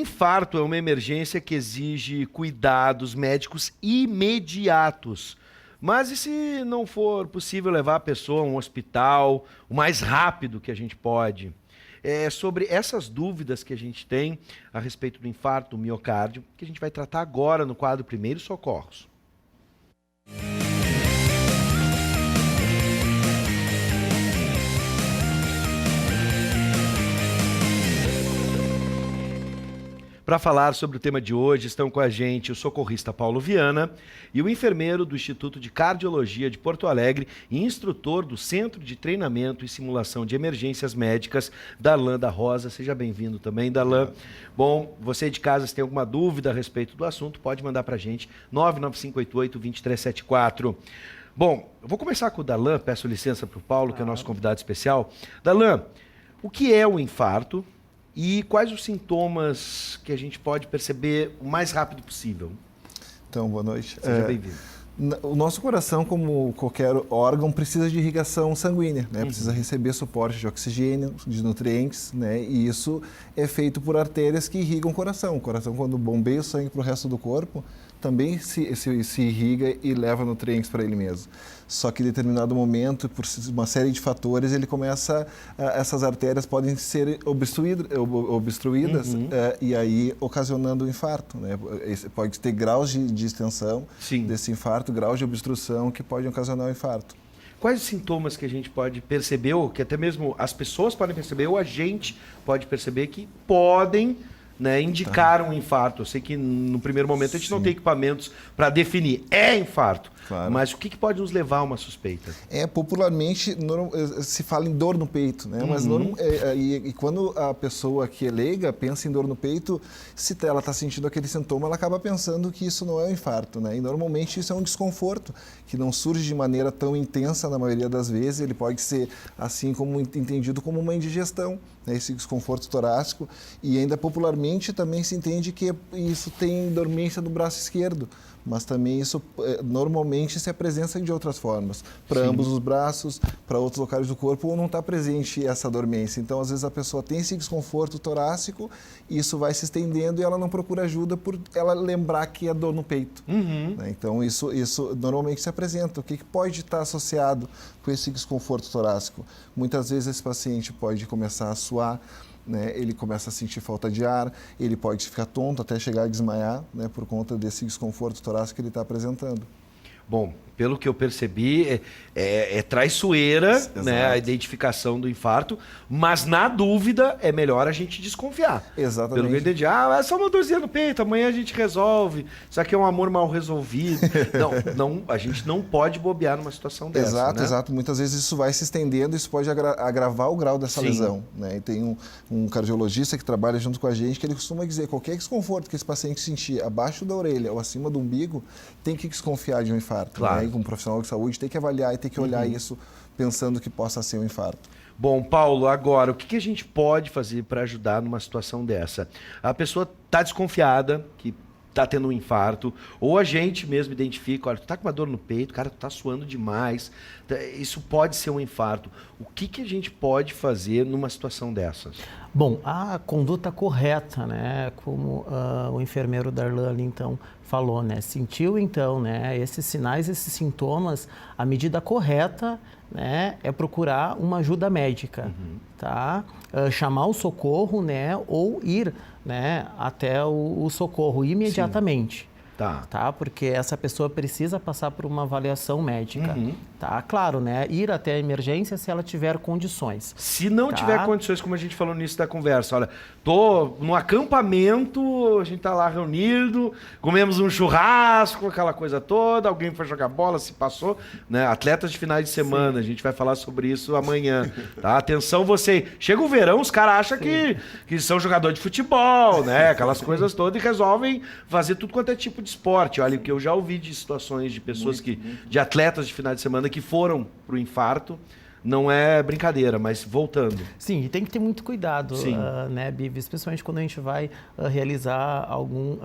infarto é uma emergência que exige cuidados médicos imediatos. Mas e se não for possível levar a pessoa a um hospital o mais rápido que a gente pode? É sobre essas dúvidas que a gente tem a respeito do infarto do miocárdio que a gente vai tratar agora no quadro Primeiros Socorros. Para falar sobre o tema de hoje, estão com a gente o socorrista Paulo Viana e o enfermeiro do Instituto de Cardiologia de Porto Alegre e instrutor do Centro de Treinamento e Simulação de Emergências Médicas, Darlan da Rosa. Seja bem-vindo também, Darlan. Bom, você de casa, se tem alguma dúvida a respeito do assunto, pode mandar para a gente, 99588-2374. Bom, eu vou começar com o Darlan, peço licença para o Paulo, que é o nosso convidado especial. Darlan, o que é o infarto? E quais os sintomas que a gente pode perceber o mais rápido possível? Então, boa noite. Seja bem-vindo. O nosso coração, como qualquer órgão, precisa de irrigação sanguínea, né? Precisa receber suporte de oxigênio, de nutrientes, né? E isso é feito por artérias que irrigam o coração. O coração, quando bombeia o sangue para o resto do corpo, também se irriga e leva nutrientes para ele mesmo. Só que em determinado momento, por uma série de fatores, ele começa, essas artérias podem ser obstruídas e aí ocasionando o infarto, né? Pode ter graus de extensão desse infarto, graus de obstrução que podem ocasionar o infarto. Quais os sintomas que a gente pode perceber, ou que até mesmo as pessoas podem perceber, ou a gente pode perceber que podem, né, indicar um infarto? Eu sei que no primeiro momento a gente não tem equipamentos para definir, é infarto, mas o que pode nos levar a uma suspeita? Popularmente se fala em dor no peito, né? Mas e quando a pessoa que é leiga pensa em dor no peito, se ela está sentindo aquele sintoma, ela acaba pensando que isso não é um infarto, né? E normalmente isso é um desconforto que não surge de maneira tão intensa na maioria das vezes. Ele pode ser assim como entendido como uma indigestão, né? Esse desconforto torácico, e ainda popularmente também se entende que isso tem dormência do braço esquerdo, mas também isso normalmente se apresenta de outras formas, para ambos os braços, para outros locais do corpo, ou não está presente essa dormência. Então, às vezes a pessoa tem esse desconforto torácico, e isso vai se estendendo e ela não procura ajuda por ela lembrar que é dor no peito. Né? Então, isso normalmente se apresenta. O que pode estar associado com esse desconforto torácico? Muitas vezes esse paciente pode começar a suar, né? Ele começa a sentir falta de ar, ele pode ficar tonto até chegar a desmaiar, né? Por conta desse desconforto torácico que ele está apresentando. Bom, pelo que eu percebi, é traiçoeira, né, a identificação do infarto, mas na dúvida é melhor a gente desconfiar. Exatamente. Pelo que eu entendi, é só uma dorzinha no peito, amanhã a gente resolve, isso aqui é um amor mal resolvido. Não, a gente não pode bobear numa situação dessa. Exato, né? exato. Muitas vezes isso vai se estendendo, isso pode agravar o grau dessa lesão, né? E tem um cardiologista que trabalha junto com a gente que ele costuma dizer, qualquer desconforto que esse paciente sentir abaixo da orelha ou acima do umbigo, tem que desconfiar de um infarto. Claro. Né? E como profissional de saúde tem que avaliar e tem que olhar isso pensando que possa ser um infarto. Bom, Paulo, agora, o que a gente pode fazer para ajudar numa situação dessa? A pessoa está desconfiada que está tendo um infarto, ou a gente mesmo identifica, olha, tu está com uma dor no peito, cara, tu está suando demais, isso pode ser um infarto. O que a gente pode fazer numa situação dessas? Bom, a conduta correta, né, como o enfermeiro Darlan ali, então, falou, né, sentiu, então, né, esses sinais, esses sintomas, a medida correta, né, é procurar uma ajuda médica, tá? Chamar o socorro, né, ou ir, né, até o socorro imediatamente. Tá? Porque essa pessoa precisa passar por uma avaliação médica. Tá? Claro, né? Ir até a emergência se ela tiver condições. Se não tiver condições, como a gente falou no início da conversa, olha, tô no acampamento, a gente tá lá reunido, comemos um churrasco, aquela coisa toda, alguém foi jogar bola, se passou, né? Atletas de finais de semana, a gente vai falar sobre isso amanhã, tá? Atenção você, chega o verão, os caras acham que são jogador de futebol, né? Aquelas coisas todas, e resolvem fazer tudo quanto é tipo de esporte. Olha, o que eu já ouvi de situações de pessoas de atletas de final de semana que foram pro infarto, não é brincadeira, mas voltando. Sim, e tem que ter muito cuidado, né, Bibi? Especialmente quando a gente vai realizar alguma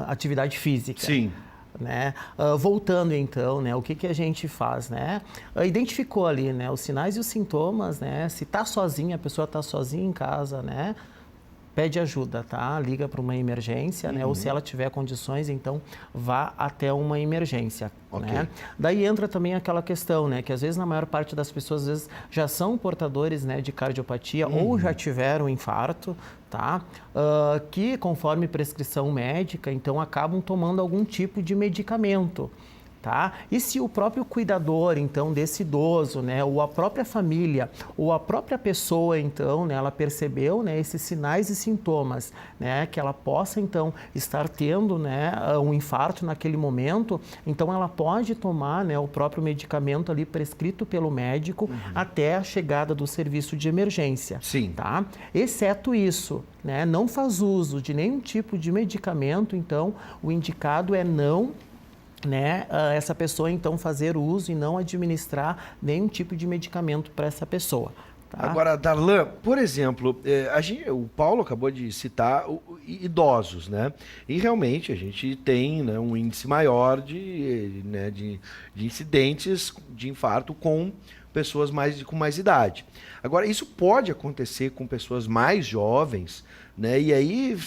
atividade física. Sim. Né? Voltando então, né, o que a gente faz, né? Identificou ali, né, os sinais e os sintomas, né? Se está sozinha, a pessoa está sozinha em casa, né? pede ajuda, tá? Liga para uma emergência, né? Ou se ela tiver condições, então vá até uma emergência, né? Daí entra também aquela questão, né? Que às vezes na maior parte das pessoas às vezes já são portadores, né, de cardiopatia ou já tiveram infarto, tá? Que conforme prescrição médica, então acabam tomando algum tipo de medicamento. Tá? E se o próprio cuidador, então, desse idoso, né, ou a própria família, ou a própria pessoa, então, né, ela percebeu, né, esses sinais e sintomas, né, que ela possa, então, estar tendo, né, um infarto naquele momento, então ela pode tomar, né, o próprio medicamento ali prescrito pelo médico até a chegada do serviço de emergência. Sim. Tá? Exceto isso, né, não faz uso de nenhum tipo de medicamento, então, o indicado é não, né, essa pessoa então fazer uso e não administrar nenhum tipo de medicamento para essa pessoa. Tá? Agora, Darlan, por exemplo, o Paulo acabou de citar idosos, né? E realmente a gente tem, né, um índice maior de incidentes de infarto com pessoas com mais idade. Agora, isso pode acontecer com pessoas mais jovens, né? E aí,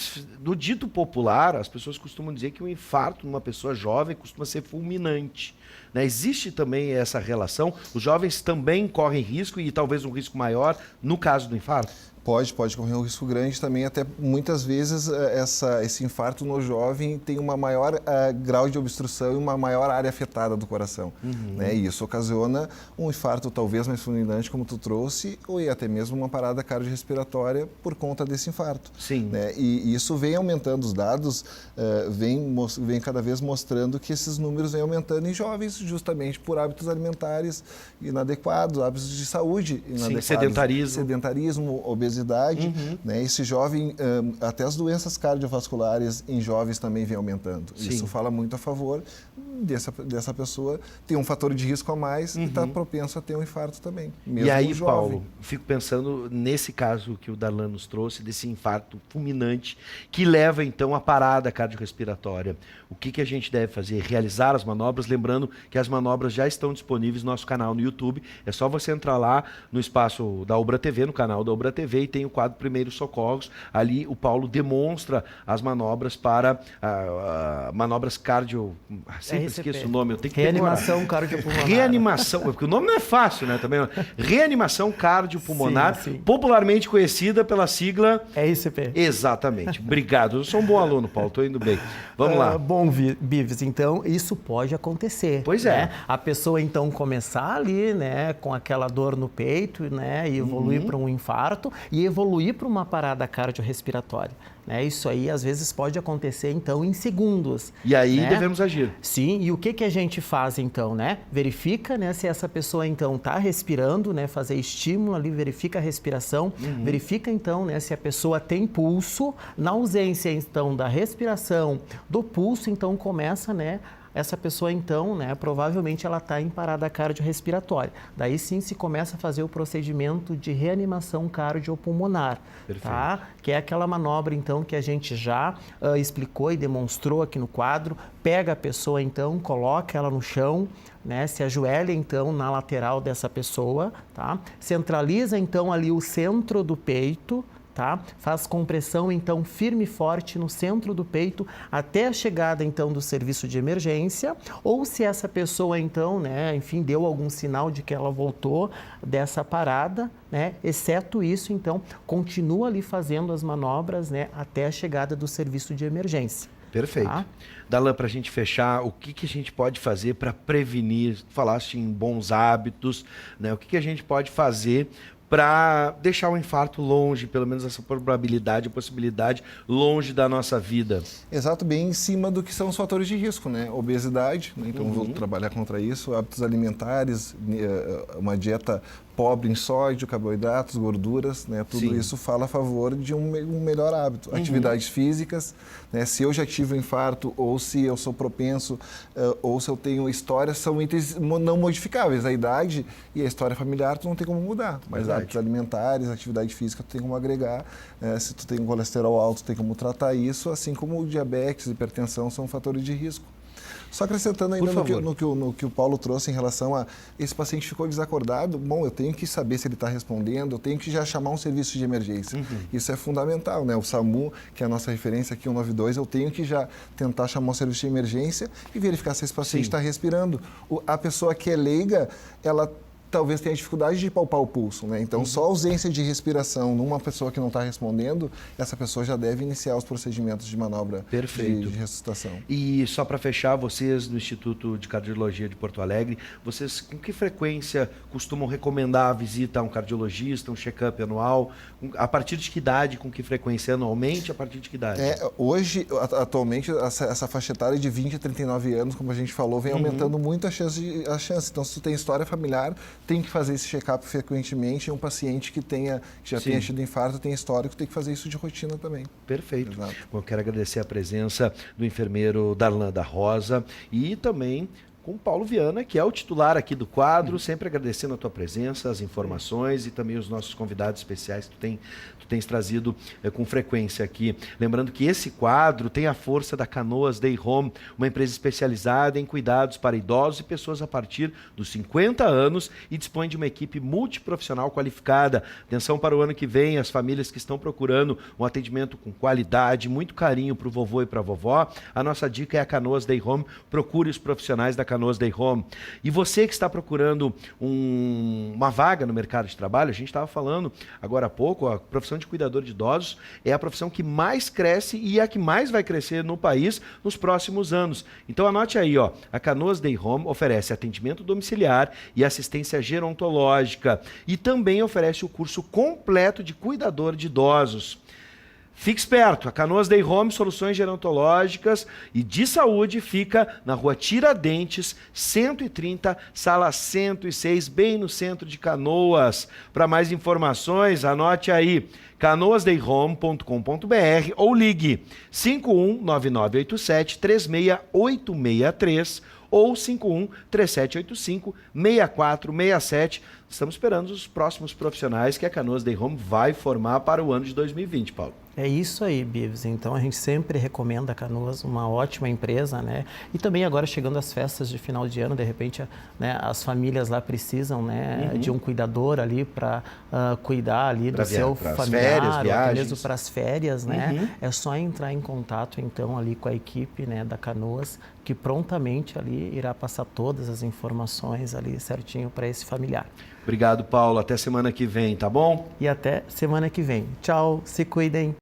no dito popular, as pessoas costumam dizer que o infarto numa pessoa jovem costuma ser fulminante, né? Existe também essa relação? Os jovens também correm risco e talvez um risco maior no caso do infarto? Pode correr um risco grande também, até muitas vezes esse infarto no jovem tem uma maior grau de obstrução e uma maior área afetada do coração. Né? E isso ocasiona um infarto talvez mais fulminante, como tu trouxe, ou até mesmo uma parada cardiorrespiratória por conta desse infarto. Sim. Né? E isso vem aumentando, os dados vem cada vez mostrando que esses números vêm aumentando em jovens justamente por hábitos alimentares inadequados, hábitos de saúde inadequados. Sim, sedentarismo, obesidade, né? Esse jovem, até as doenças cardiovasculares em jovens também vem aumentando. Sim. Isso fala muito a favor dessa pessoa ter um fator de risco a mais e está propenso a ter um infarto também. Mesmo e aí, jovem. Paulo, fico pensando nesse caso que o Darlan nos trouxe, desse infarto fulminante, que leva então à parada cardiorrespiratória. O que a gente deve fazer? Realizar as manobras, lembrando que as manobras já estão disponíveis no nosso canal no YouTube. É só você entrar lá no espaço da Ubra TV, no canal da Ubra TV, e tem o quadro Primeiros Socorros. Ali o Paulo demonstra as manobras para manobras cardio... Sempre esqueço o nome, eu tenho que reanimação cardiopulmonar. Reanimação, porque o nome não é fácil, né? Também, reanimação cardiopulmonar, sim. Popularmente conhecida pela sigla... RCP. Exatamente. Obrigado. Eu sou um bom aluno, Paulo, estou indo bem. Vamos lá. Bom, Bives, então isso pode acontecer. Pois é. Né? A pessoa então começar ali, né, com aquela dor no peito, né, e evoluir para um infarto e evoluir para uma parada cardiorrespiratória. Né? Isso aí às vezes pode acontecer então em segundos. E aí né? devemos agir. Sim, e o que a gente faz então, né? Verifica, né, se essa pessoa então está respirando, né, fazer estímulo ali, verifica a respiração, verifica então, né, se a pessoa tem pulso. Na ausência então da respiração, do pulso, então começa, né, essa pessoa então, né, provavelmente ela está em parada cardiorrespiratória. Daí sim se começa a fazer o procedimento de reanimação cardiopulmonar, tá? Que é aquela manobra então que a gente já explicou e demonstrou aqui no quadro. Pega a pessoa então, coloca ela no chão, né, se ajoelha então na lateral dessa pessoa, tá? Centraliza então ali o centro do peito, tá? Faz compressão então firme e forte no centro do peito até a chegada então do serviço de emergência, ou se essa pessoa então, né, enfim, deu algum sinal de que ela voltou dessa parada, né, exceto isso, então continua ali fazendo as manobras, né, até a chegada do serviço de emergência. Perfeito. Tá? Darlan, para a gente fechar, o que a gente pode fazer para prevenir? Falaste em bons hábitos, né? O que a gente pode fazer para deixar o infarto longe, pelo menos essa probabilidade, possibilidade, longe da nossa vida? Exato, bem em cima do que são os fatores de risco, né? Obesidade, né? Então vou trabalhar contra isso, hábitos alimentares, uma dieta pobre em sódio, carboidratos, gorduras, né? Tudo isso fala a favor de um melhor hábito. Atividades físicas, né? Se eu já tive um infarto, ou se eu sou propenso, ou se eu tenho história, são itens não modificáveis. A idade e a história familiar tu não tem como mudar, mas hábitos alimentares, atividade física tu tem como agregar. Se tu tem um colesterol alto, tu tem como tratar isso, assim como o diabetes, hipertensão são fatores de risco. Só acrescentando ainda no que o Paulo trouxe em relação a esse paciente ficou desacordado, bom, eu tenho que saber se ele está respondendo, eu tenho que já chamar um serviço de emergência. Isso é fundamental, né? O SAMU, que é a nossa referência aqui, 192, eu tenho que já tentar chamar um serviço de emergência e verificar se esse paciente está respirando. A pessoa que é leiga, ela talvez tenha dificuldade de palpar o pulso, né? Então, só a ausência de respiração numa pessoa que não está respondendo, essa pessoa já deve iniciar os procedimentos de manobra de ressuscitação. E só para fechar, vocês no Instituto de Cardiologia de Porto Alegre, vocês com que frequência costumam recomendar a visita a um cardiologista, um check-up anual? A partir de que idade, com que frequência? Anualmente, a partir de que idade? Hoje, atualmente, essa faixa etária de 20 a 39 anos, como a gente falou, vem aumentando muito a chance. Então, se tu tem história familiar, tem que fazer esse check-up frequentemente. Um paciente que já tenha tido infarto, tem histórico, tem que fazer isso de rotina também. Perfeito. Exato. Bom, eu quero agradecer a presença do enfermeiro Darlan da Rosa e também com o Paulo Viana, que é o titular aqui do quadro, sempre agradecendo a tua presença, as informações e também os nossos convidados especiais que tu tens trazido com frequência aqui. Lembrando que esse quadro tem a força da Canoas Day Home, uma empresa especializada em cuidados para idosos e pessoas a partir dos 50 anos e dispõe de uma equipe multiprofissional qualificada. Atenção para o ano que vem, as famílias que estão procurando um atendimento com qualidade, muito carinho para o vovô e para a vovó. A nossa dica é a Canoas Day Home, procure os profissionais da Canoas Day Home. E você que está procurando uma vaga no mercado de trabalho, a gente estava falando agora há pouco, a profissão de cuidador de idosos é a profissão que mais cresce e a que mais vai crescer no país nos próximos anos. Então anote aí, a Canoas Day Home oferece atendimento domiciliar e assistência gerontológica e também oferece o curso completo de cuidador de idosos. Fique esperto, a Canoas Day Home Soluções Gerontológicas e de Saúde fica na rua Tiradentes, 130, sala 106, bem no centro de Canoas. Para mais informações, anote aí, canoasdayhome.com.br ou ligue 519987-36863 ou 51-3785-6467. Estamos esperando os próximos profissionais que a Canoas Day Home vai formar para o ano de 2020, Paulo. É isso aí, Bives. Então, a gente sempre recomenda a Canoas, uma ótima empresa, né? E também agora chegando as festas de final de ano, de repente, né, as famílias lá precisam, né, de um cuidador ali para cuidar ali do seu familiar, férias, ou até mesmo para as férias, né? É só entrar em contato, então, ali com a equipe, né, da Canoas, que prontamente ali irá passar todas as informações ali certinho para esse familiar. Obrigado, Paulo. Até semana que vem, tá bom? E até semana que vem. Tchau, se cuidem.